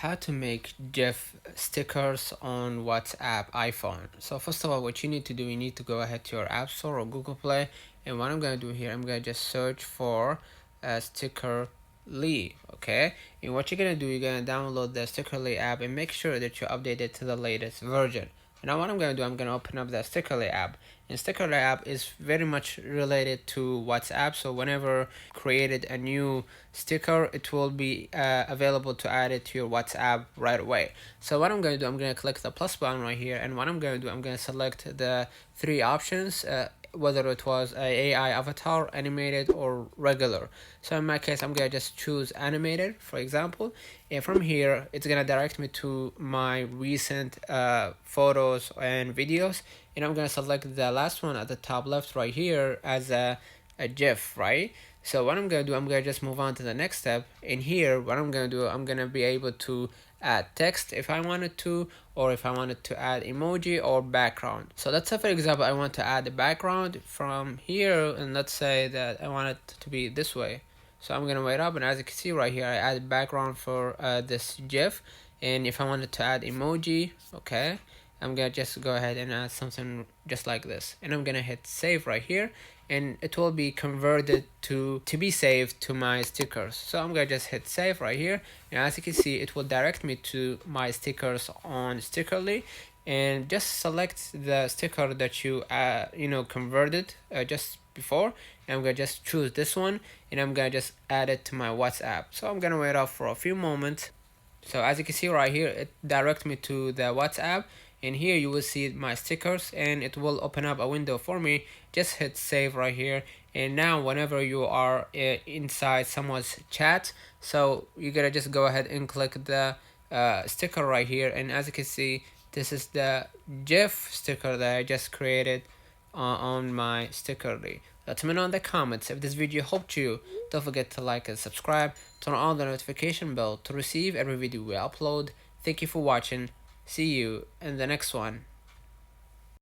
How to make GIF stickers on WhatsApp iPhone. So first of all, what you need to do, you need to go ahead to your App Store or Google Play, and what I'm gonna do here, I'm gonna just search for Stickerly. Okay, and what you're gonna do, you're gonna download the Stickerly app and make sure that you update it to the latest version. And now what I'm gonna do, I'm gonna open up the Stickerly app. And Stickerly app is very much related to WhatsApp, so whenever created a new sticker, it will be available to add it to your WhatsApp right away. So what I'm going to do, I'm going to click the plus button right here, and what I'm going to do, I'm going to select the three options, whether it was a AI avatar, animated, or regular. So in my case, I'm going to just choose animated, for example, and from here it's going to direct me to my recent photos and videos, and I'm going to select the last one at the top left right here as a GIF, right? So what I'm going to do, I'm going to just move on to the next step. In here, what I'm going to do, I'm going to be able to add text if I wanted to, or if I wanted to add emoji or background. So let's say, for example, I want to add the background from here, and let's say that I want it to be this way. So I'm going to wait up, and as you can see right here, I added background for this GIF. And if I wanted to add emoji, okay, I'm gonna just go ahead and add something just like this, and I'm gonna hit save right here, and it will be converted to be saved to my stickers. So I'm gonna just hit save right here, and as you can see, it will direct me to my stickers on Stickerly, and just select the sticker that you converted just before, and I'm gonna just choose this one, and I'm gonna just add it to my WhatsApp. So I'm gonna wait off for a few moments. So as you can see right here, it directs me to the WhatsApp, and here you will see my stickers, and it will open up a window for me. Just hit save right here, and now whenever you are inside someone's chat, so you gotta just go ahead and click the sticker right here, and as you can see, this is the GIF sticker that I just created on my Stickerly. Let me know in the comments if this video helped you. Don't forget to like and subscribe. Turn on the notification bell to receive every video we upload. Thank you for watching. See you in the next one.